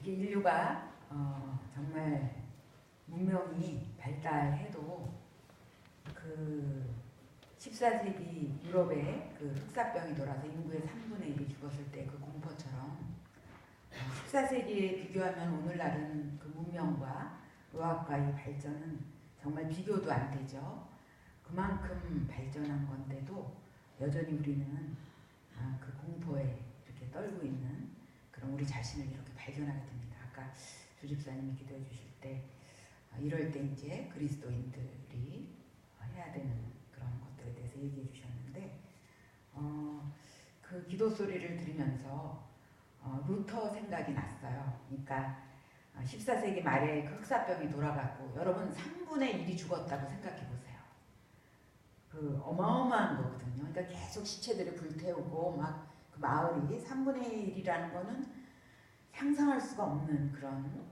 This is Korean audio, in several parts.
이렇게 인류가 정말 문명이 발달해도 그 14세기 유럽에 그 흑사병이 돌아서 인구의 3분의 1이 죽었을 때 그 공포처럼 14세기에 비교하면 오늘날은 그 문명과 의학과의 발전은 정말 비교도 안 되죠. 그만큼 발전한 건데도 여전히 우리는 그 공포에 이렇게 떨고 있는 그런 우리 자신을 이렇게 발견하게 됩니다. 아까 조 집사님이 기도해 주실 때 이럴 때 이제 그리스도인들이 해야 되는 그런 것들에 대해서 얘기해 주셨는데 그 기도 소리를 들으면서 루터 생각이 났어요. 그러니까 14세기 말에 그 흑사병이 돌아갔고 여러분 3분의 1이 죽었다고 생각해 보세요. 그 어마어마한 거거든요. 그러니까 계속 시체들을 불태우고 막 그 마을이 3분의 1이라는 거는 상상할 수가 없는 그런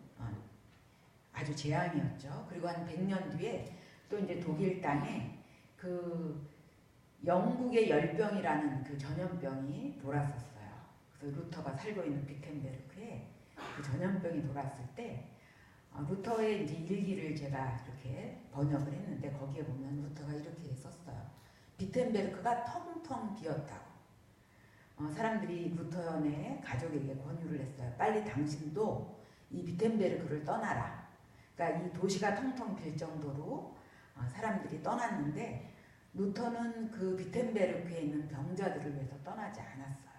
아주 재앙이었죠. 그리고 한 100년 뒤에 또 이제 독일 땅에 그 영국의 열병이라는 그 전염병이 돌았었어요. 그래서 루터가 살고 있는 비텐베르크에 그 전염병이 돌았을 때 루터의 이제 일기를 제가 이렇게 번역을 했는데 거기에 보면 루터가 이렇게 썼어요. 비텐베르크가 텅텅 비었다고. 사람들이 루터의 가족에게 권유를 했어요. 빨리 당신도 이 비텐베르크를 떠나라. 그러니까 이 도시가 텅텅 빌 정도로 사람들이 떠났는데 루터는 그 비텐베르크에 있는 병자들을 위해서 떠나지 않았어요.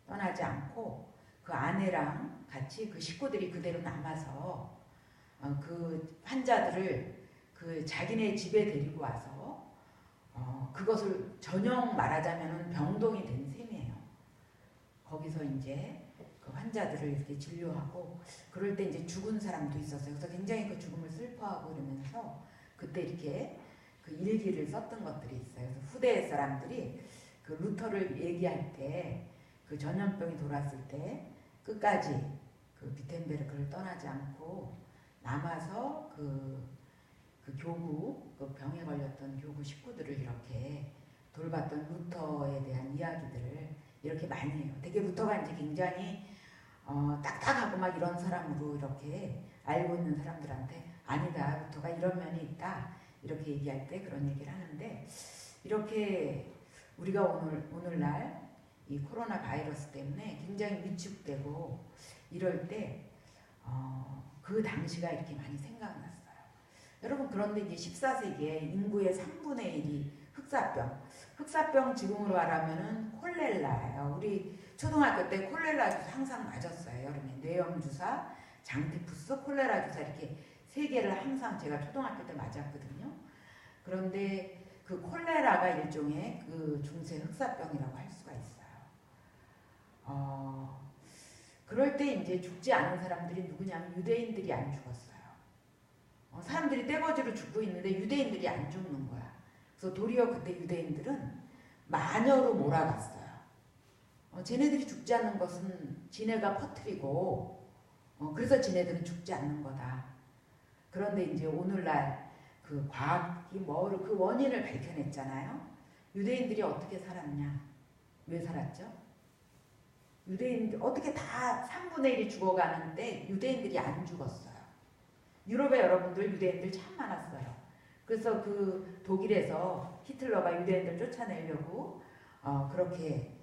떠나지 않고 그 아내랑 같이 그 식구들이 그대로 남아서 그 환자들을 그 자기네 집에 데리고 와서 그것을 전형 말하자면 병동이 된 셈이에요. 거기서 이제 그 환자들을 이렇게 진료하고 그럴 때 이제 죽은 사람도 있었어요. 그래서 굉장히 그 죽음을 슬퍼하고 그러면서 그때 이렇게 그 일기를 썼던 것들이 있어요. 그래서 후대 사람들이 그 루터를 얘기할 때 그 전염병이 돌았을 때 끝까지 그 비텐베르크를 떠나지 않고 남아서 그 교구, 그 병에 걸렸던 교구 식구들을 이렇게 돌봤던 루터에 대한 이야기들을 이렇게 많이 해요. 되게 루터가 이제 굉장히 딱딱하고 막 이런 사람으로 이렇게 알고 있는 사람들한테 아니다, 루터가 이런 면이 있다 이렇게 얘기할 때 그런 얘기를 하는데 이렇게 우리가 오늘날 이 코로나 바이러스 때문에 굉장히 위축되고 이럴 때 그 당시가 이렇게 많이 생각났어요. 여러분 그런데 이제 14세기에 인구의 3분의 1이 흑사병 지금으로 말하면은 콜레라예요. 우리 초등학교 때 콜레라 주사 항상 맞았어요. 여름에 뇌염주사, 장티푸스, 콜레라 주사 이렇게 3개를 항상 제가 초등학교 때 맞았거든요. 그런데 그 콜레라가 일종의 그 중세 흑사병이라고 할 수가 있어요. 그럴 때 이제 죽지 않은 사람들이 누구냐면 유대인들이 안 죽었어요. 사람들이 떼거지로 죽고 있는데 유대인들이 안 죽는 거야. 그래서 도리어 그때 유대인들은 마녀로 몰아갔어요. 쟤네들이 죽지 않는 것은 지네가 퍼뜨리고 그래서 지네들은 죽지 않는 거다. 그런데 이제 오늘날 그 과학이 그 원인을 밝혀냈잖아요. 유대인들이 어떻게 살았냐? 왜 살았죠? 유대인들 어떻게 다 3분의 1이 죽어가는데 유대인들이 안 죽었어요. 유럽에 여러분들 유대인들 참 많았어요. 그래서 그 독일에서 히틀러가 유대인들 쫓아내려고 그렇게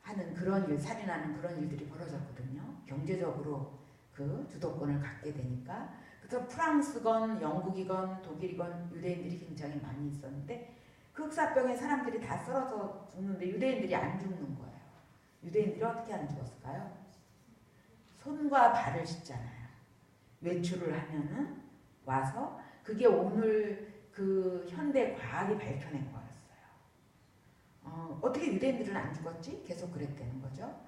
하는 그런 일, 살인하는 그런 일들이 벌어졌거든요. 경제적으로 그 주도권을 갖게 되니까. 그래서 프랑스건 영국이건 독일이건 유대인들이 굉장히 많이 있었는데 그 흑사병에 사람들이 다 썰어서 죽는데 유대인들이 안 죽는 거예요. 유대인들이 어떻게 안 죽었을까요? 손과 발을 씻잖아요. 외출을 하면은 와서 그게 오늘 그 현대 과학이 밝혀낸 거였어요. 어떻게 유대인들은 안 죽었지? 계속 그랬다는 거죠.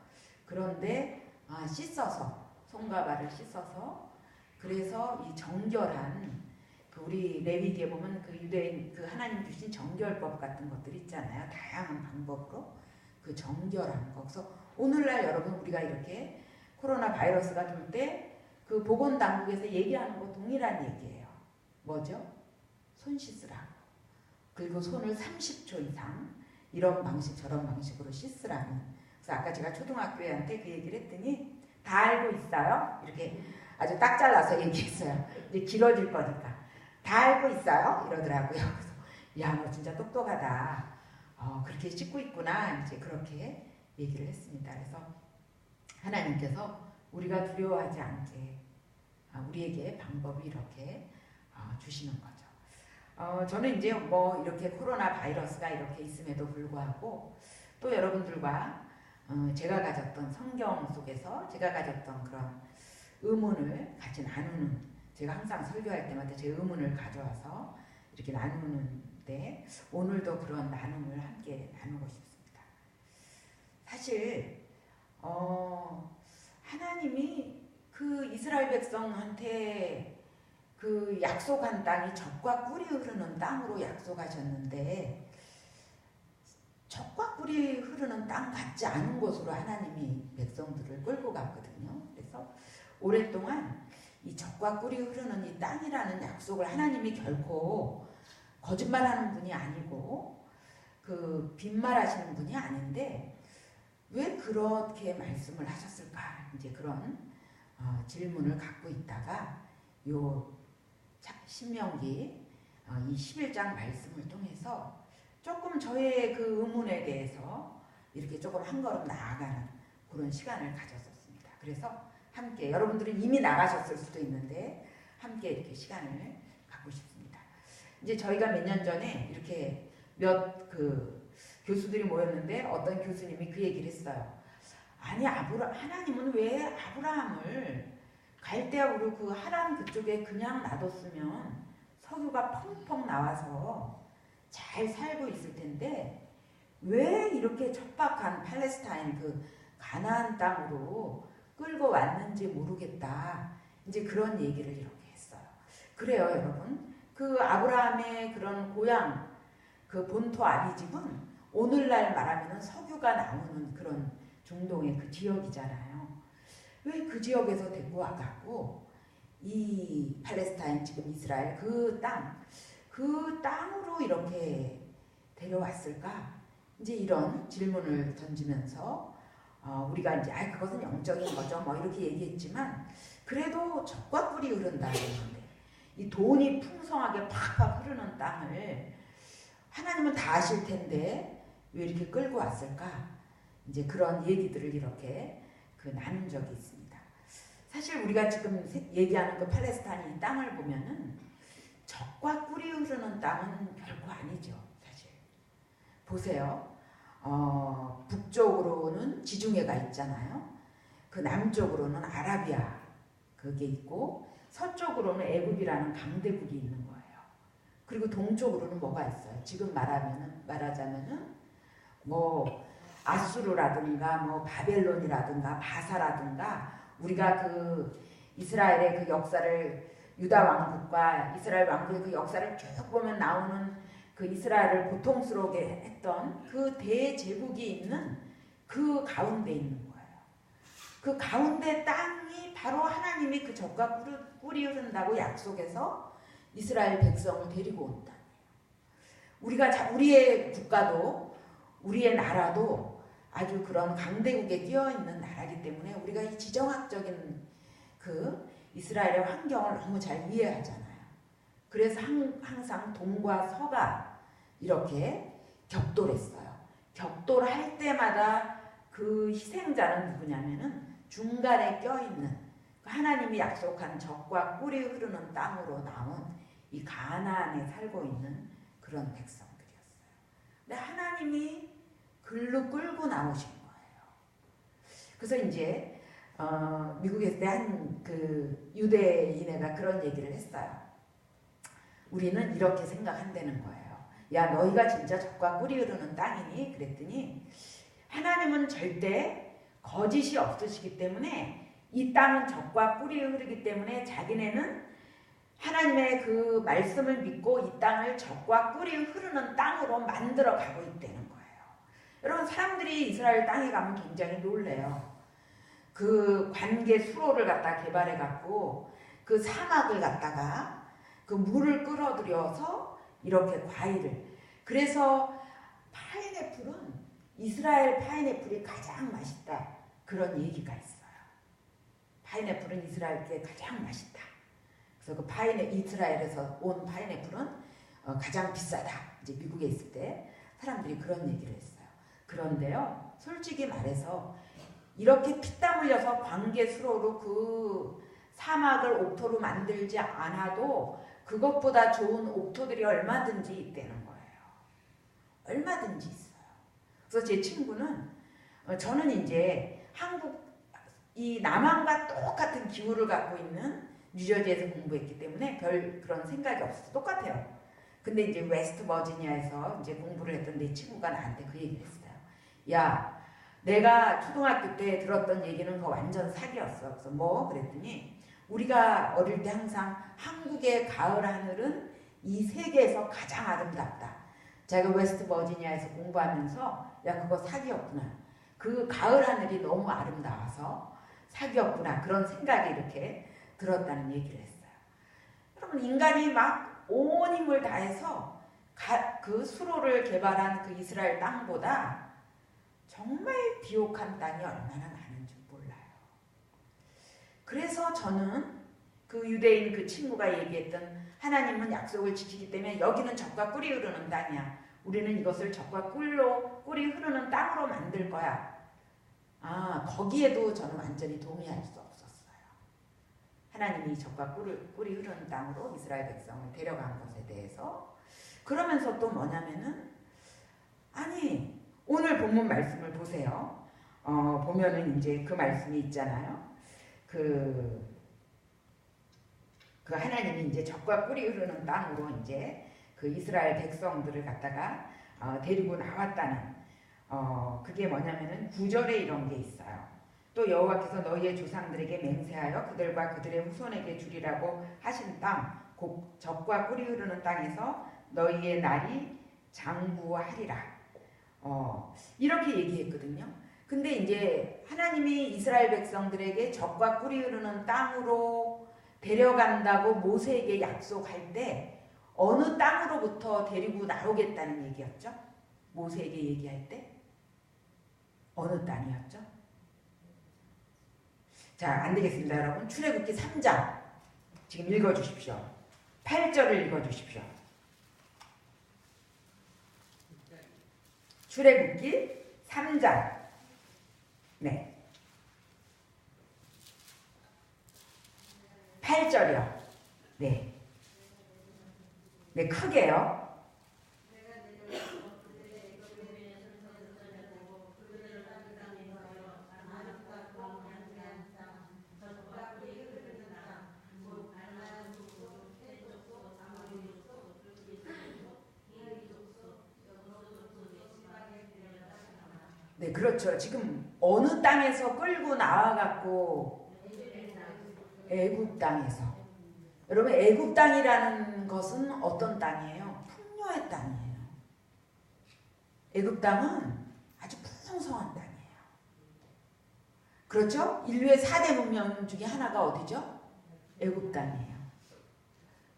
그런데 씻어서 손과 발을 씻어서 그래서 이 정결한 그 우리 레위기에 보면 그 유대인 그 하나님 주신 정결법 같은 것들 있잖아요. 다양한 방법으로 그 정결한 거. 그래서 오늘날 여러분 우리가 이렇게 코로나 바이러스가 돌 때 그 보건당국에서 얘기하는 거 동일한 얘기예요. 뭐죠? 손 씻으라고. 그리고 손을 30초 이상 이런 방식 저런 방식으로 씻으라는. 그래서 아까 제가 초등학교 애한테 그 얘기를 했더니 다 알고 있어요? 이렇게 아주 딱 잘라서 얘기했어요. 이제 길어질 거니까. 다 알고 있어요? 이러더라고요. 그래서 야, 너 진짜 똑똑하다. 그렇게 씻고 있구나. 이제 그렇게 얘기를 했습니다. 그래서 하나님께서 우리가 두려워하지 않게 우리에게 방법이 이렇게 주시는 거죠. 저는 이제 뭐 이렇게 코로나 바이러스가 이렇게 있음에도 불구하고 또 여러분들과 제가 가졌던 성경 속에서 제가 가졌던 그런 의문을 같이 나누는, 제가 항상 설교할 때마다 제 의문을 가져와서 이렇게 나누는데 오늘도 그런 나눔을 함께 나누고 싶습니다. 사실 하나님이 그 이스라엘 백성한테 그 약속한 땅이 젖과 꿀이 흐르는 땅으로 약속하셨는데 젖과 꿀이 흐르는 땅 같지 않은 곳으로 하나님이 백성들을 끌고 갔거든요. 그래서 오랫동안 이 젖과 꿀이 흐르는 이 땅이라는 약속을 하나님이 결코 거짓말하는 분이 아니고 그 빈말하시는 분이 아닌데 왜 그렇게 말씀을 하셨을까? 이제 그런 질문을 갖고 있다가 요 신명기 이 11장 말씀을 통해서 조금 저의 그 의문에 대해서 이렇게 조금 한 걸음 나아가는 그런 시간을 가졌었습니다. 그래서 함께 여러분들은 이미 나가셨을 수도 있는데 함께 이렇게 시간을 갖고 싶습니다. 이제 저희가 몇 년 전에 이렇게 몇 교수들이 모였는데 어떤 교수님이 그 얘기를 했어요. 아니 하나님은 왜 아브라함을 갈대아우르 그 하란 그쪽에 그냥 놔뒀으면 석유가 펑펑 나와서 잘 살고 있을 텐데 왜 이렇게 척박한 팔레스타인 그 가나안 땅으로 끌고 왔는지 모르겠다. 이제 그런 얘기를 이렇게 했어요. 그래요, 여러분. 그 아브라함의 그런 고향, 그 본토 아비집은 오늘날 말하면 석유가 나오는 그런 중동의 그 지역이잖아요. 왜 그 지역에서 데리고 와갖고 이 팔레스타인 지금 이스라엘 그 땅으로 이렇게 데려왔을까? 이제 이런 질문을 던지면서 우리가 이제 그것은 영적인 거죠. 뭐 이렇게 얘기했지만 그래도 젖과 꿀이 흐른다 그러는데 이 돈이 풍성하게 팍팍 흐르는 땅을 하나님은 다 아실 텐데 왜 이렇게 끌고 왔을까? 이제 그런 얘기들을 이렇게 나눈 적이 있습니다. 사실 우리가 지금 얘기하는 그 팔레스타인 이 땅을 보면은 젖과 꿀이 흐르는 땅은 결코 아니죠. 사실 보세요. 북쪽으로는 지중해가 있잖아요. 그 남쪽으로는 아라비아 그게 있고 서쪽으로는 애굽이라는 강대국이 있는 거예요. 그리고 동쪽으로는 뭐가 있어요? 지금 말하자면은 뭐 아수르라든가 뭐 바벨론이라든가 바사라든가 우리가 그 이스라엘의 그 역사를 유다 왕국과 이스라엘 왕국의 그 역사를 쭉 보면 나오는 그 이스라엘을 고통스럽게 했던 그 대제국이 있는 그 가운데 있는 거예요. 그 가운데 땅이 바로 하나님이 그 젖과 꿀이 흐른다고 약속해서 이스라엘 백성을 데리고 온 땅이에요. 우리의 국가도 우리의 나라도 아주 그런 강대국에 끼어있는 나라이기 때문에 우리가 이 지정학적인 그 이스라엘의 환경을 너무 잘 이해하잖아요. 그래서 항상 동과 서가 이렇게 격돌했어요. 격돌할 때마다 그 희생자는 누구냐면은 중간에 껴있는 하나님이 약속한 젖과 꿀이 흐르는 땅으로 나온 이 가나안에 살고 있는 그런 백성들이었어요. 근데 하나님이 글로 끌고 나오신 거예요. 그래서 이제 미국에 있을 때 한 그 유대인애가 그런 얘기를 했어요. 우리는 이렇게 생각한다는 거예요. 야, 너희가 진짜 젖과 꿀이 흐르는 땅이니? 그랬더니 하나님은 절대 거짓이 없으시기 때문에 이 땅은 젖과 꿀이 흐르기 때문에 자기네는 하나님의 그 말씀을 믿고 이 땅을 젖과 꿀이 흐르는 땅으로 만들어 가고 있다는 거예요. 여러분, 사람들이 이스라엘 땅에 가면 굉장히 놀래요. 그 관계 수로를 갖다 개발해 갖고 그 사막을 갖다가 그 물을 끌어들여서 이렇게 과일을, 그래서 파인애플은 이스라엘 파인애플이 가장 맛있다 그런 얘기가 있어요. 파인애플은 이스라엘께 가장 맛있다. 그래서 그 이스라엘에서 온 파인애플은 가장 비싸다. 이제 미국에 있을 때 사람들이 그런 얘기를 했어요. 그런데요, 솔직히 말해서 이렇게 피땀 흘려서 광개수로로 그 사막을 옥토로 만들지 않아도 그것보다 좋은 옥토들이 얼마든지 있다는 거예요. 얼마든지 있어요. 그래서 제 친구는 저는 이제 이 남한과 똑같은 기후를 갖고 있는 뉴저지에서 공부했기 때문에 별 그런 생각이 없어서 똑같아요. 근데 이제 웨스트 버지니아에서 이제 공부를 했던 내 친구가 나한테 그 얘기를 했어요. 야, 내가 초등학교 때 들었던 얘기는 그거 완전 사기였어. 그래서 뭐? 그랬더니 우리가 어릴 때 항상 한국의 가을 하늘은 이 세계에서 가장 아름답다. 제가 웨스트 버지니아에서 공부하면서 야, 그거 사기였구나. 그 가을 하늘이 너무 아름다워서 사기였구나. 그런 생각이 이렇게 들었다는 얘기를 했어요. 여러분, 인간이 막 온 힘을 다해서 그 수로를 개발한 그 이스라엘 땅보다 정말 비옥한 땅이 얼마나 많은지 몰라요. 그래서 저는 그 유대인 그 친구가 얘기했던 하나님은 약속을 지키기 때문에 여기는 젖과 꿀이 흐르는 땅이야. 우리는 이것을 젖과 꿀이 흐르는 땅으로 만들 거야. 아, 거기에도 저는 완전히 동의할 수 없었어요. 하나님이 젖과 꿀이 흐르는 땅으로 이스라엘 백성을 데려간 것에 대해서. 그러면서 또 뭐냐면은, 아니, 오늘 본문 말씀을 보세요. 보면은 이제 그 말씀이 있잖아요. 그 하나님이 이제 젖과 꿀이 흐르는 땅으로 이제 그 이스라엘 백성들을 갖다가 데리고 나왔다는, 그게 뭐냐면은 9절에 이런 게 있어요. 또 여호와께서 너희의 조상들에게 맹세하여 그들과 그들의 후손에게 주리라고 하신 땅, 곧 젖과 꿀이 흐르는 땅에서 너희의 날이 장구하리라. 이렇게 얘기했거든요. 근데 이제 하나님이 이스라엘 백성들에게 젖과 꿀이 흐르는 땅으로 데려간다고 모세에게 약속할 때 어느 땅으로부터 데리고 나오겠다는 얘기였죠? 모세에게 얘기할 때 어느 땅이었죠? 자, 안 되겠습니다, 여러분. 출애굽기 3장 지금 읽어주십시오. 8절을 읽어주십시오. 출애굽기 3장. 네. 8절이요. 네. 네, 크게요. 네, 그렇죠. 지금 어느 땅에서 끌고 나와갖고 애굽 땅에서. 여러분, 애굽 땅이라는 것은 어떤 땅이에요? 풍요의 땅이에요. 애굽 땅은 아주 풍성한 땅이에요. 그렇죠? 인류의 4대 문명 중에 하나가 어디죠? 애굽 땅이에요.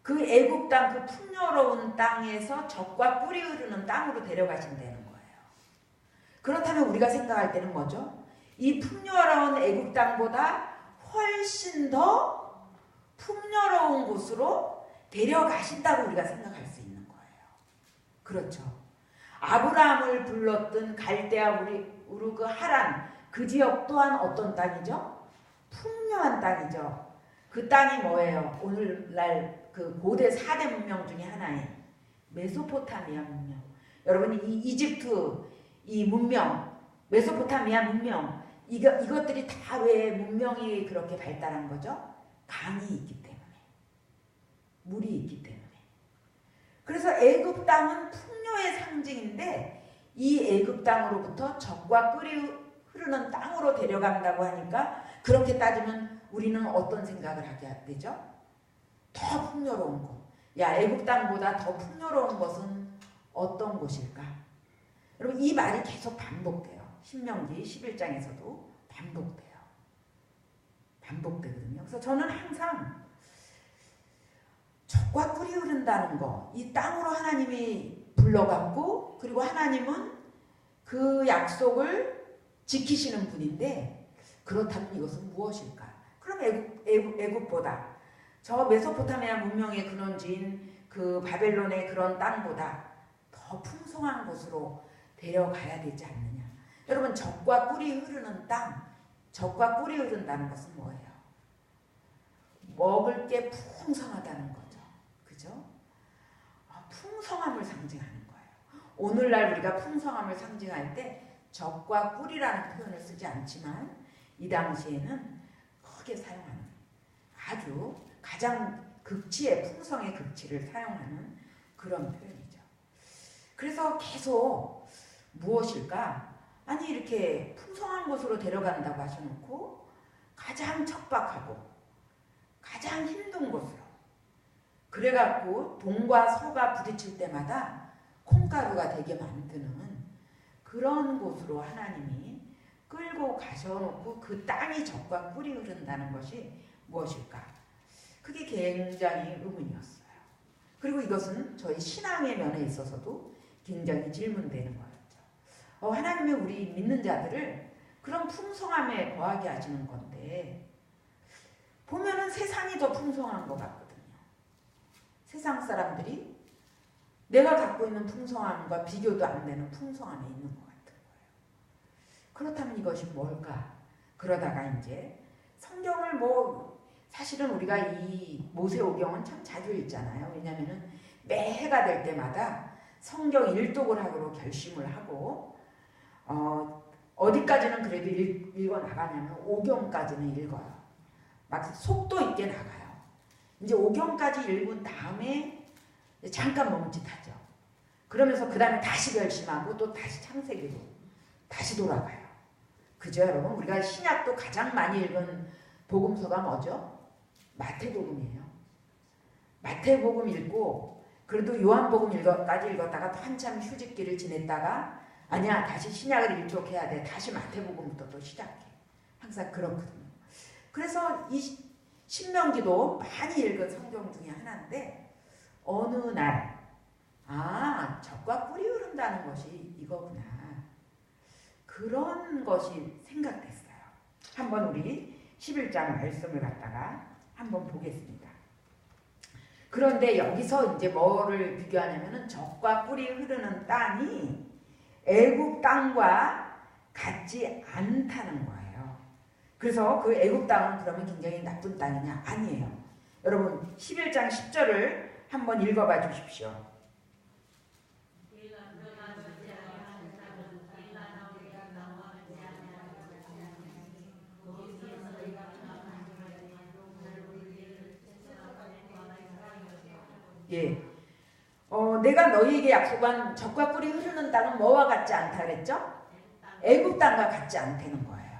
그 애굽 땅, 그 풍요로운 땅에서 젖과 꿀이 흐르는 땅으로 데려가신다는 거예요. 그렇다면 우리가 생각할 때는 뭐죠? 이 풍요로운 애굽 땅보다 훨씬 더 풍요로운 곳으로 데려가신다고 우리가 생각할 수 있는 거예요. 그렇죠. 아브라함을 불렀던 갈대아 우르그 하란, 그 지역 또한 어떤 땅이죠? 풍요한 땅이죠. 그 땅이 뭐예요? 오늘날 그 고대 4대 문명 중에 하나인 메소포타미아 문명. 여러분, 이 이집트 이 문명, 메소포타미아 문명, 이것들이 다 왜 문명이 그렇게 발달한 거죠? 강이 있기 때문에, 물이 있기 때문에. 그래서 애굽 땅은 풍요의 상징인데 이 애굽 땅으로부터 젖과 꿀이 흐르는 땅으로 데려간다고 하니까 그렇게 따지면 우리는 어떤 생각을 하게 되죠? 더 풍요로운 곳. 야, 애굽 땅보다 더 풍요로운 곳은 어떤 곳일까? 여러분, 이 말이 계속 반복돼요. 신명기 11장에서도 반복돼요. 반복되거든요. 그래서 저는 항상 젖과 꿀이 흐른다는 거, 이 땅으로 하나님이 불러갔고, 그리고 하나님은 그 약속을 지키시는 분인데, 그렇다면 이것은 무엇일까? 그러면 애굽보다 저 메소포타미아 문명의 근원지인 그 바벨론의 그런 땅보다 더 풍성한 곳으로 데려가야 되지 않느냐. 여러분, 젖과 꿀이 흐르는 땅, 젖과 꿀이 흐른다는 것은 뭐예요? 먹을 게 풍성하다는 거죠. 그죠? 풍성함을 상징하는 거예요. 오늘날 우리가 풍성함을 상징할 때 젖과 꿀이라는 표현을 쓰지 않지만 이 당시에는 크게 사용하는, 아주 가장 극치의, 풍성의 극치를 사용하는 그런 표현이죠. 그래서 계속 무엇일까? 아니, 이렇게 풍성한 곳으로 데려간다고 하셔놓고 가장 척박하고 가장 힘든 곳으로, 그래갖고 동과 서가 부딪힐 때마다 콩가루가 되게 만드는 그런 곳으로 하나님이 끌고 가셔놓고 그 땅이 젖과 꿀이 흐른다는 것이 무엇일까? 그게 굉장히 의문이었어요. 그리고 이것은 저희 신앙의 면에 있어서도 굉장히 질문되는 거였죠. 하나님이 우리 믿는 자들을 그런 풍성함에 거하게 하시는 건데, 보면은 세상이 더 풍성한 것 같거든요. 세상 사람들이 내가 갖고 있는 풍성함과 비교도 안 되는 풍성함에 있는 것 같은 거예요. 그렇다면 이것이 뭘까? 그러다가 이제 성경을 사실은 우리가 이 모세오경은 참 자주 읽잖아요. 왜냐하면 매해가 될 때마다 성경 일독을 하기로 결심을 하고 어디까지는 그래도 읽어 나가냐면 오경까지는 읽어요. 막 속도 있게 나가요. 이제 오경까지 읽은 다음에 잠깐 멈칫하죠. 그러면서 그 다음에 다시 결심하고 또 다시 창세기로 다시 돌아가요. 그죠, 여러분? 우리가 신약도 가장 많이 읽은 복음서가 뭐죠? 마태복음이에요. 마태복음 읽고 그래도 요한복음까지 읽었다가 한참 휴직기를 지냈다가 아니야, 다시 신약을 일독해야 돼. 다시 마태복음부터 또 시작해. 항상 그렇거든요. 그래서 이 신명기도 많이 읽은 성경 중에 하나인데 어느 날 젖과 꿀이 흐른다는 것이 이거구나. 그런 것이 생각됐어요. 한번 우리 11장 말씀을 갖다가 한번 보겠습니다. 그런데 여기서 이제 뭐를 비교하냐면은 젖과 꿀이 흐르는 땅이 애굽 땅과 같지 않다는 거예요. 그래서 그 애굽 땅은 그러면 굉장히 나쁜 땅이냐? 아니에요. 여러분 11장 10절을 한번 읽어봐 주십시오. 예. 내가 너희에게 약속한 젖과 꿀이 흐르는 땅은 뭐와 같지 않다 그랬죠? 애굽 땅과 같지 않다는 거예요.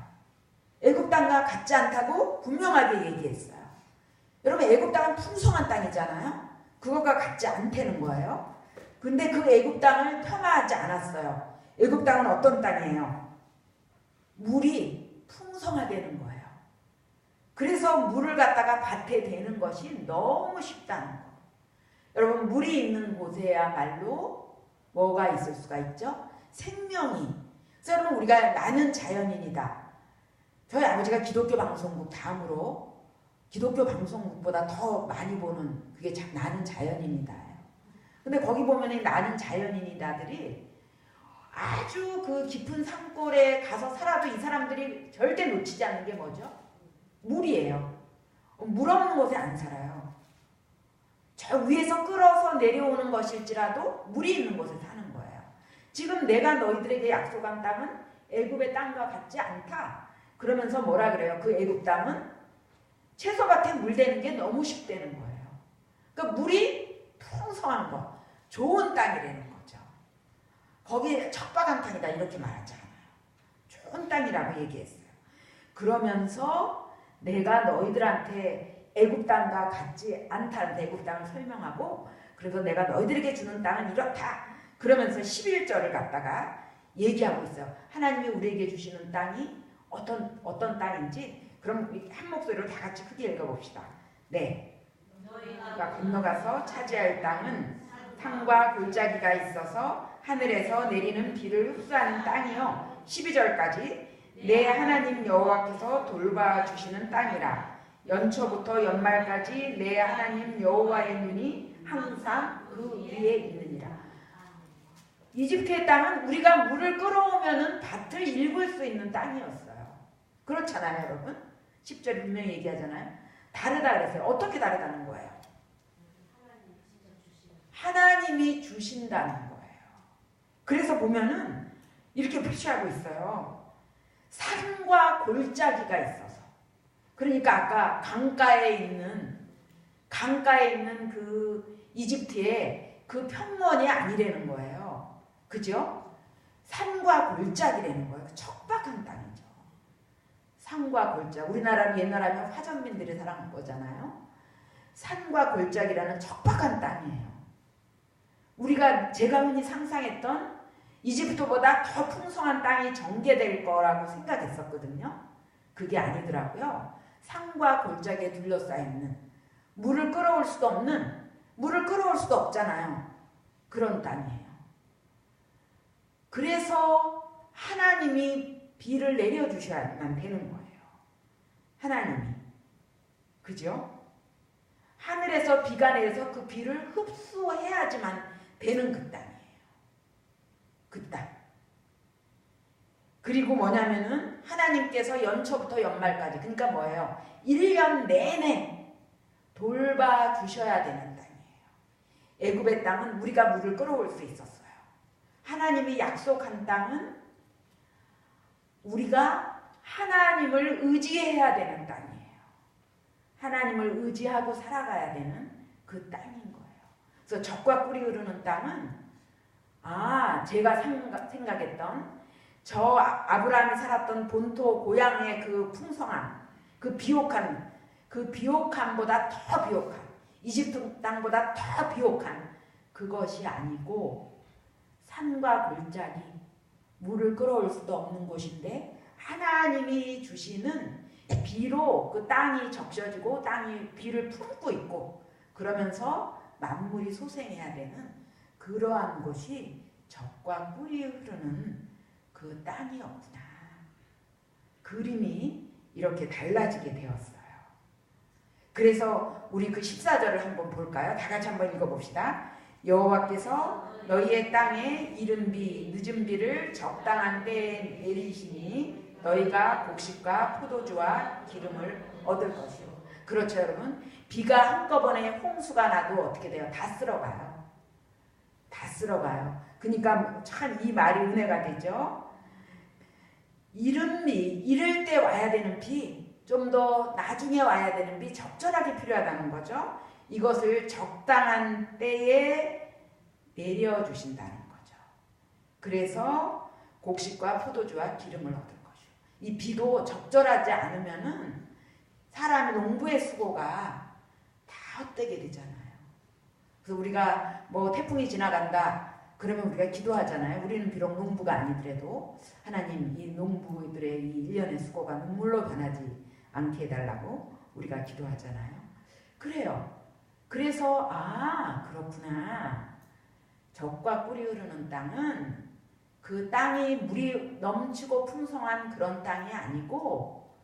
애굽 땅과 같지 않다고 분명하게 얘기했어요. 여러분, 애굽 땅은 풍성한 땅이잖아요. 그것과 같지 않다는 거예요. 근데 그 애굽 땅을 폄하하지 않았어요. 애굽 땅은 어떤 땅이에요? 물이 풍성하다는 거예요. 그래서 물을 갖다가 밭에 대는 것이 너무 쉽다는 거. 여러분, 물이 있는 곳에야말로 뭐가 있을 수가 있죠? 생명이. 그래서 여러분, 우리가 나는 자연인이다. 저희 아버지가 기독교 방송국 다음으로 기독교 방송국보다 더 많이 보는 그게 나는 자연인이다. 근데 거기 보면 나는 자연인이다들이 아주 그 깊은 산골에 가서 살아도 이 사람들이 절대 놓치지 않는 게 뭐죠? 물이에요. 물 없는 곳에 안 살아요. 저 위에서 끌어서 내려오는 것일지라도 물이 있는 곳에 사는 거예요. 지금 내가 너희들에게 약속한 땅은 애굽의 땅과 같지 않다. 그러면서 뭐라 그래요? 그 애굽 땅은 채소밭에 물 대는 게 너무 쉽다는 거예요. 그러니까 물이 풍성한 거, 좋은 땅이라는 거죠. 거기에 척박한 땅이다 이렇게 말하지 않아요. 좋은 땅이라고 얘기했어요. 그러면서 내가 너희들한테 애굽 땅과 같지 않다는 애굽 땅을 설명하고, 그래서 내가 너희들에게 주는 땅은 이렇다. 그러면서 11절을 갖다가 얘기하고 있어요. 하나님이 우리에게 주시는 땅이 어떤 땅인지 그럼 한 목소리로 다 같이 크게 읽어봅시다. 네. 너희가 건너가서 차지할 땅은 산과 골짜기가 있어서 하늘에서 내리는 비를 흡수하는 땅이요. 12절까지 내 하나님 여호와께서 돌봐주시는 땅이라. 연초부터 연말까지 내 하나님 여호와의 눈이 항상 그 위에 있느니라. 이집트의 땅은 우리가 물을 끌어오면은 밭을 일굴 수 있는 땅이었어요. 그렇잖아요, 여러분. 10절 분명히 얘기하잖아요. 다르다 그랬어요. 어떻게 다르다는 거예요? 하나님이 주신다는 거예요. 그래서 보면은 이렇게 표시하고 있어요. 산과 골짜기가 있어서. 그러니까 아까 강가에 있는 그 이집트의 그 평원이 아니라는 거예요. 그죠? 산과 골짜기라는 거예요. 척박한 땅이죠. 산과 골짜기. 우리나라는 옛날 하면 화전민들이 살아간 거잖아요. 산과 골짜기라는 척박한 땅이에요. 제가 흔히 상상했던 이집트보다 더 풍성한 땅이 전개될 거라고 생각했었거든요. 그게 아니더라고요. 산과 골짜기에 둘러싸여있는 물을 끌어올 수도 없잖아요. 그런 땅이에요. 그래서 하나님이 비를 내려주셔야만 되는 거예요. 하나님이. 그죠? 하늘에서 비가 내려서 그 비를 흡수해야지만 되는 그 땅이에요. 그 땅. 그리고 뭐냐면은 하나님께서 연초부터 연말까지, 그러니까 뭐예요? 1년 내내 돌봐주셔야 되는 땅이에요. 애굽의 땅은 우리가 물을 끌어올 수 있었어요. 하나님이 약속한 땅은 우리가 하나님을 의지해야 되는 땅이에요. 하나님을 의지하고 살아가야 되는 그 땅인 거예요. 그래서 젖과 꿀이 흐르는 땅은 제가 생각했던 저 아브라함이 살았던 본토 고향의 그 풍성함, 그 비옥함보다 더 비옥한, 이집트 땅보다 더 비옥한 그것이 아니고 산과 골짜기, 물을 끌어올 수도 없는 곳인데 하나님이 주시는 비로 그 땅이 적셔지고 땅이 비를 품고 있고 그러면서 만물이 소생해야 되는 그러한 곳이 젖과 꿀이 흐르는 그 땅이었구나. 그림이 이렇게 달라지게 되었어요. 그래서 우리 그 14절을 한번 볼까요? 다 같이 한번 읽어봅시다. 여호와께서 너희의 땅에 이른 비, 늦은 비를 적당한 때에 내리시니 너희가 곡식과 포도주와 기름을 얻을 것이요. 그렇죠, 여러분. 비가 한꺼번에 홍수가 나도 어떻게 돼요? 다 쓸어가요. 다 쓸어가요. 그러니까 참 이 말이 은혜가 되죠. 이른 비, 이를 때 와야 되는 비, 좀 더 나중에 와야 되는 비, 적절하게 필요하다는 거죠. 이것을 적당한 때에 내려주신다는 거죠. 그래서 곡식과 포도주와 기름을 얻을 것이요. 이 비도 적절하지 않으면은 사람의 농부의 수고가 다 헛되게 되잖아요. 그래서 우리가 뭐 태풍이 지나간다 그러면 우리가 기도하잖아요. 우리는 비록 농부가 아니더라도 하나님 이 농부들의 이 1년의 수고가 눈물로 변하지 않게 해달라고 우리가 기도하잖아요. 그래요. 그래서 그렇구나. 젖과 꿀이 흐르는 땅은 그 땅이 물이 넘치고 풍성한 그런 땅이 아니고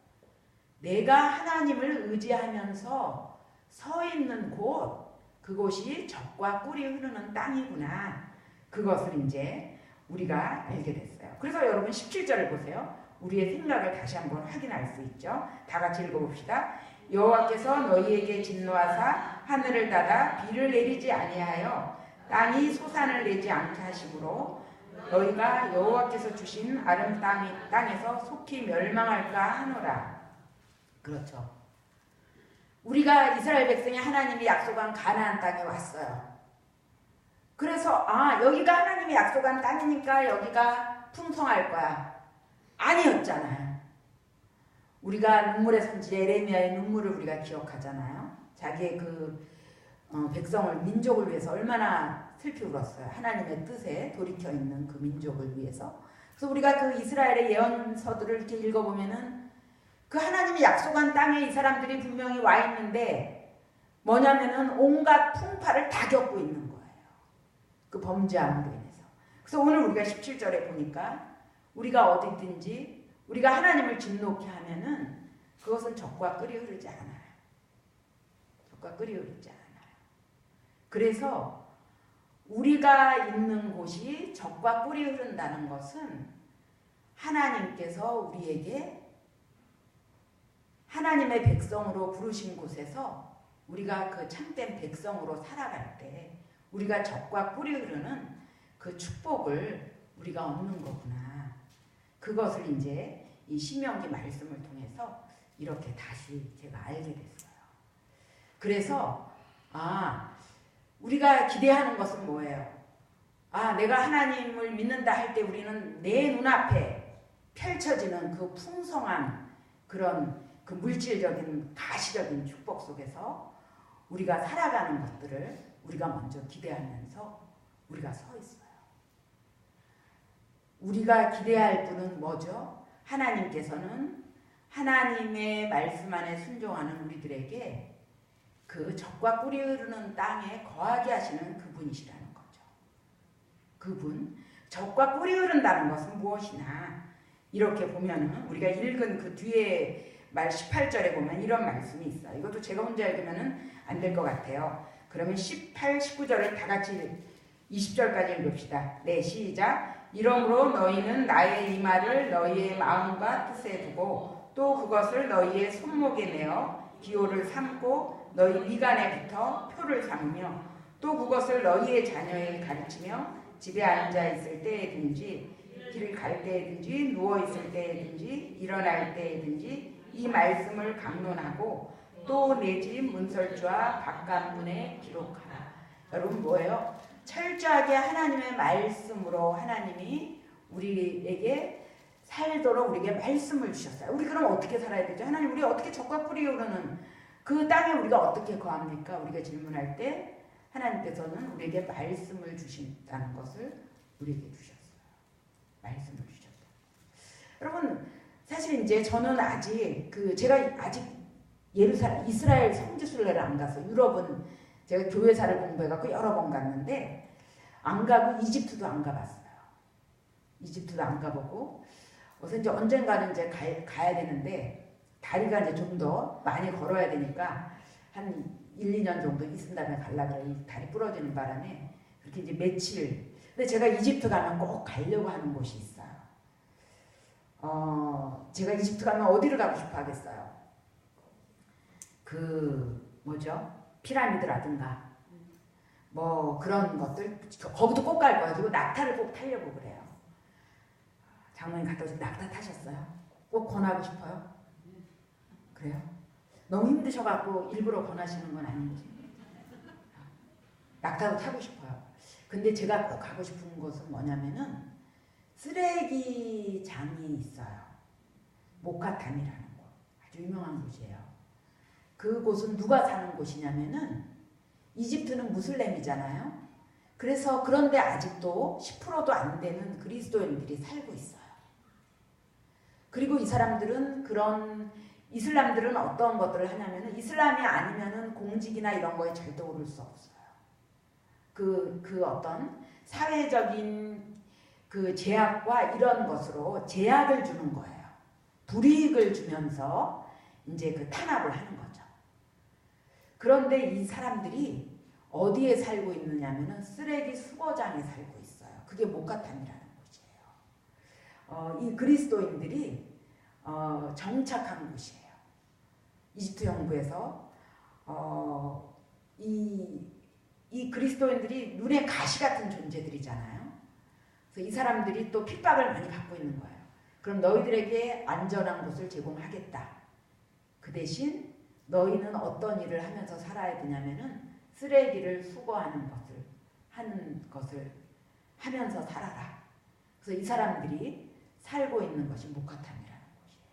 내가 하나님을 의지하면서 서 있는 곳, 그곳이 젖과 꿀이 흐르는 땅이구나. 그것을 이제 우리가 알게 됐어요. 그래서 여러분 17절을 보세요. 우리의 생각을 다시 한번 확인할 수 있죠. 다 같이 읽어봅시다. 여호와께서 너희에게 진노하사 하늘을 닫아 비를 내리지 아니하여 땅이 소산을 내지 않게 하심으로 너희가 여호와께서 주신 아름 땅에서 속히 멸망할까 하노라. 그렇죠. 우리가 이스라엘 백성이 하나님이 약속한 가나안 땅에 왔어요. 그래서 여기가 하나님이 약속한 땅이니까 여기가 풍성할 거야. 아니었잖아요. 우리가 눈물의 선지 예레미야의 눈물을 우리가 기억하잖아요. 자기의 그 백성을, 민족을 위해서 얼마나 슬피 울었어요. 하나님의 뜻에 돌이켜 있는 그 민족을 위해서. 그래서 우리가 그 이스라엘의 예언서들을 이렇게 읽어보면은 그 하나님이 약속한 땅에 이 사람들이 분명히 와 있는데 뭐냐면은 온갖 풍파를 다 겪고 있는 거예요. 그 범죄함으로 인해서. 그래서 오늘 우리가 17절에 보니까 우리가 어디든지 우리가 하나님을 진노케 하면은 그것은 젖과 꿀이 흐르지 않아요. 적과 꿀이 흐르지 않아요. 그래서 우리가 있는 곳이 적과 꿀이 흐른다는 것은 하나님께서 우리에게 하나님의 백성으로 부르신 곳에서 우리가 그 참된 백성으로 살아갈 때 우리가 적과 꿀이 흐르는 그 축복을 우리가 얻는 거구나. 그것을 이제 이 신명기 말씀을 통해서 이렇게 다시 제가 알게 됐어요. 그래서 우리가 기대하는 것은 뭐예요? 내가 하나님을 믿는다 할 때 우리는 내 눈앞에 펼쳐지는 그 풍성한 그런 그 물질적인 가시적인 축복 속에서 우리가 살아가는 것들을 우리가 먼저 기대하면서 우리가 서 있어요. 우리가 기대할 분은 뭐죠? 하나님께서는 하나님의 말씀 안에 순종하는 우리들에게 그 적과 꿀이 흐르는 땅에 거하게 하시는 그분이시라는 거죠. 그분, 적과 꿀이 흐른다는 것은 무엇이냐? 이렇게 보면은 우리가 읽은 그 뒤에 말 18절에 보면 이런 말씀이 있어요. 이것도 제가 혼자 읽으면 안 될 것 같아요. 그러면 18, 19절을 다 같이 20절까지 읽읍시다. 네, 시작. 이러므로 너희는 나의 이 말을 너희의 마음과 뜻에 두고 또 그것을 너희의 손목에 내어 기호를 삼고 너희 미간에 붙어 표를 삼으며 또 그것을 너희의 자녀에게 가르치며 집에 앉아 있을 때에든지 길을 갈 때에든지 누워 있을 때에든지 일어날 때에든지 이 말씀을 강론하고 또 내 집 문설주와 바깥문에 기록하라. 여러분 뭐예요? 철저하게 하나님의 말씀으로 하나님이 우리에게 살도록 우리에게 말씀을 주셨어요. 우리 그럼 어떻게 살아야 되죠? 하나님 우리 어떻게 적과 꿀이 흐르는 그 땅에 우리가 어떻게 거합니까? 우리가 질문할 때 하나님께서는 우리에게 말씀을 주신다는 것을 우리에게 주셨어요. 말씀을 주셨어요. 여러분 사실 이제 저는 아직 제가 아직 이스라엘 성지순례를 안 가서 유럽은 제가 교회사를 공부해갖고 여러 번 갔는데 안 가고 이집트도 안 가봤어요. 이집트도 안 가보고 그래서 이제 언젠가는 이제 가야 되는데 다리가 이제 좀 더 많이 걸어야 되니까 한 1, 2년 정도 있은 다음에 가려고 그래. 이 다리 부러지는 바람에 그렇게 이제 며칠. 근데 제가 이집트 가면 꼭 가려고 하는 곳이 있어요. 제가 이집트 가면 어디를 가고 싶어 하겠어요? 피라미드라든가 뭐 그런 것들 거기도 꼭 갈 거예요. 그리고 낙타를 꼭 타려고 그래요. 장모님 갔다 오신 낙타 타셨어요? 꼭 권하고 싶어요? 그래요? 너무 힘드셔갖고 일부러 권하시는 건 아닌지. 낙타도 타고 싶어요. 근데 제가 꼭 가고 싶은 곳은 뭐냐면은 쓰레기장이 있어요. 모카탐이라는 곳. 아주 유명한 곳이에요. 그곳은 누가 사는 곳이냐면은 이집트는 무슬림이잖아요. 그래서 그런데 아직도 10%도 안 되는 그리스도인들이 살고 있어요. 그리고 이 사람들은 이슬람들은 어떤 것들을 하냐면은 이슬람이 아니면은 공직이나 이런 거에 절대 오를 수 없어요. 그 어떤 사회적인 그 제약과 이런 것으로 제약을 주는 거예요. 불이익을 주면서 이제 그 탄압을 하는 거죠. 그런데 이 사람들이 어디에 살고 있느냐면은 쓰레기 수거장에 살고 있어요. 그게 모카탐이라는 곳이에요. 이 그리스도인들이 정착한 곳이에요. 이집트 정부에서 이 그리스도인들이 눈에 가시 같은 존재들이잖아요. 그래서 이 사람들이 또 핍박을 많이 받고 있는 거예요. 그럼 너희들에게 안전한 곳을 제공하겠다. 그 대신 너희는 어떤 일을 하면서 살아야 되냐면은 쓰레기를 수거하는 것을 하면서 살아라. 그래서 이 사람들이 살고 있는 것이 모카탐이라는 곳이에요.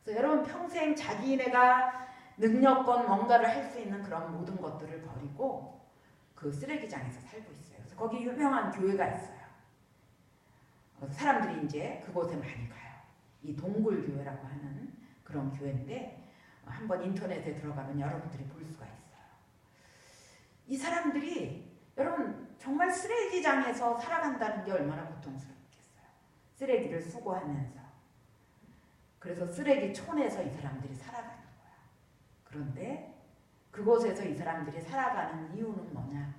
그래서 여러분 평생 자기네가 능력껏 뭔가를 할 수 있는 그런 모든 것들을 버리고 그 쓰레기장에서 살고 있어요. 그래서 거기 유명한 교회가 있어요. 사람들이 이제 그곳에 많이 가요. 이 동굴교회라고 하는 그런 교회인데 한번 인터넷에 들어가면 여러분들이 볼 수가 있어요. 이 사람들이 여러분 정말 쓰레기장에서 살아간다는 게 얼마나 고통스럽겠어요. 쓰레기를 수거하면서. 그래서 쓰레기촌에서 이 사람들이 살아가는 거야. 그런데 그곳에서 이 사람들이 살아가는 이유는 뭐냐?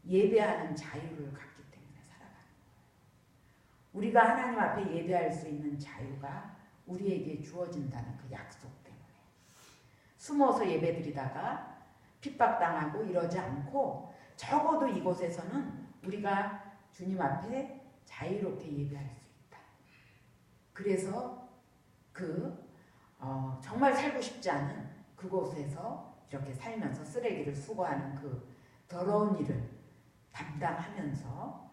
예배하는 자유를 갖기 때문에 살아가는 거예요. 우리가 하나님 앞에 예배할 수 있는 자유가 우리에게 주어진다는 그 약속 때문에 숨어서 예배드리다가 핍박당하고 이러지 않고 적어도 이곳에서는 우리가 주님 앞에 자유롭게 예배할 수 있다. 그래서 정말 살고 싶지 않은 그곳에서 이렇게 살면서 쓰레기를 수거하는 그 더러운 일을 담당하면서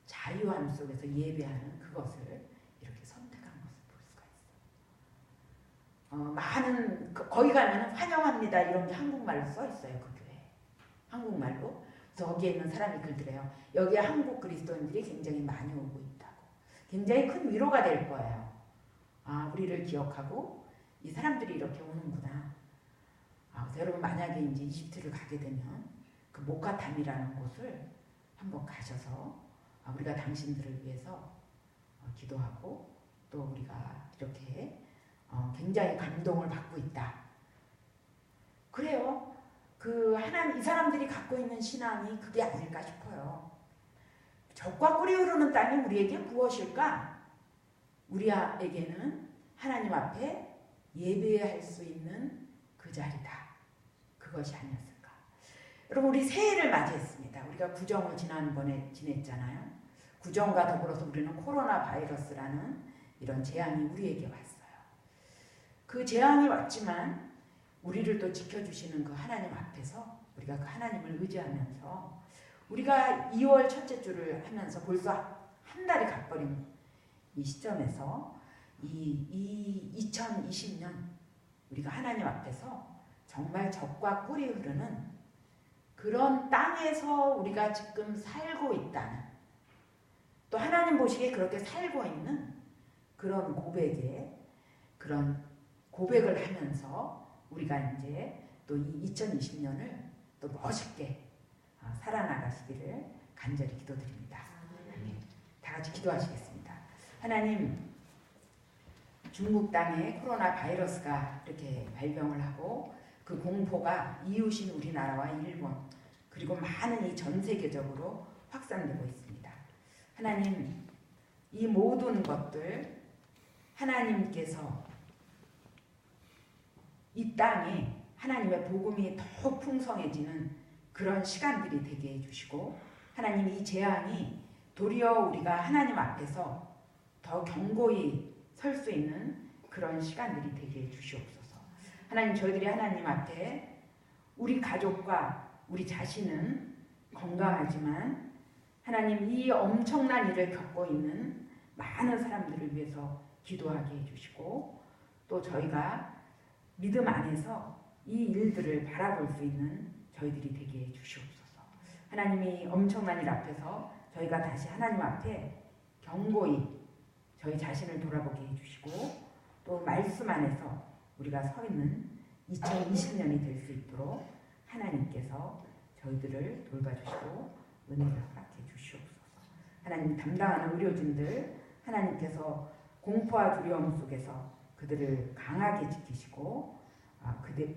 자유함 속에서 예배하는 그것을 이렇게 선택한 것을 볼 수가 있어요. 많은 거기 가면 환영합니다 이런 게 한국말로 써 있어요. 그 교회 한국말로. 그래서 거기에 있는 사람이 글더래요. 여기에 한국 그리스도인들이 굉장히 많이 오고 있다고. 굉장히 큰 위로가 될 거예요. 아, 우리를 기억하고 이 사람들이 이렇게 오는구나. 그래서 여러분 만약에 이제 이집트를 가게 되면 그 모카탐이라는 곳을 한번 가셔서 우리가 당신들을 위해서 기도하고 또 우리가 이렇게 굉장히 감동을 받고 있다. 그래요. 이 사람들이 갖고 있는 신앙이 그게 아닐까 싶어요. 젖과 꿀이 흐르는 땅이 우리에게 무엇일까? 우리에게는 하나님 앞에 예배할 수 있는 그 자리다. 그것이 아니었을까? 여러분 우리 새해를 맞이했습니다. 우리가 구정을 지난번에 지냈잖아요. 구정과 더불어서 우리는 코로나 바이러스라는 이런 재앙이 우리에게 왔어요. 그 재앙이 왔지만 우리를 또 지켜주시는 그 하나님 앞에서 우리가 그 하나님을 의지하면서 우리가 2월 첫째 주를 하면서 벌써 한 달이 가버린 이 시점에서 이 2020년 우리가 하나님 앞에서 정말 젖과 꿀이 흐르는 그런 땅에서 우리가 지금 살고 있다는 또 하나님 보시기에 그렇게 살고 있는 그런 그런 고백을 하면서 우리가 이제 또 이 2020년을 또 멋있게 살아나가시기를 간절히 기도드립니다. 아멘. 다 같이 기도하시겠습니다. 하나님, 중국 땅에 코로나 바이러스가 이렇게 발병을 하고 그 공포가 이웃인 우리나라와 일본 그리고 많은 이 전 세계적으로 확산되고 있습니다. 하나님, 이 모든 것들 하나님께서 이 땅에 하나님의 복음이 더욱 풍성해지는 그런 시간들이 되게 해주시고 하나님 이 재앙이 도리어 우리가 하나님 앞에서 더 견고히 설 수 있는 그런 시간들이 되게 해주시옵소서. 하나님 저희들이 하나님 앞에 우리 가족과 우리 자신은 건강하지만 하나님 이 엄청난 일을 겪고 있는 많은 사람들을 위해서 기도하게 해주시고 또 저희가 믿음 안에서 이 일들을 바라볼 수 있는 저희들이 되게 해주시옵소서. 하나님이 엄청난 일 앞에서 저희가 다시 하나님 앞에 견고히 저희 자신을 돌아보게 해주시고 또 말씀 안에서 우리가 서 있는 2020년이 될 수 있도록 하나님께서 저희들을 돌봐주시고 은혜를 허락해 주시옵소서. 하나님 담당하는 의료진들 하나님께서 공포와 두려움 속에서 그들을 강하게 지키시고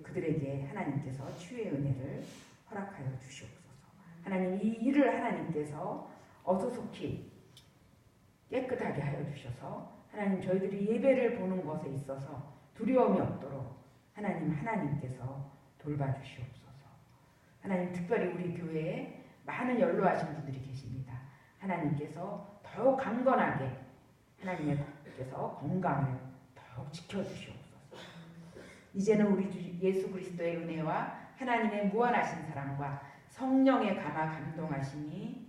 그들에게 하나님께서 치유의 은혜를 허락하여 주시옵소서. 하나님 이 일을 하나님께서 어수속히 깨끗하게 하여 주셔서 하나님 저희들이 예배를 보는 것에 있어서 두려움이 없도록 하나님께서 돌봐주시옵소서. 하나님 특별히 우리 교회에 많은 연로하신 분들이 계십니다. 하나님께서 더욱 강건하게 하나님께서 건강을 더욱 지켜주시옵소서. 이제는 우리 주 예수 그리스도의 은혜와 하나님의 무한하신 사랑과 성령의 감화 감동하심이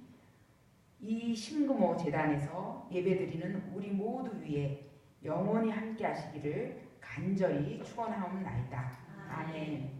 이 신금호 재단에서 예배드리는 우리 모두 위에 영원히 함께 하시기를 간절히 축원하옵나이다. 아멘.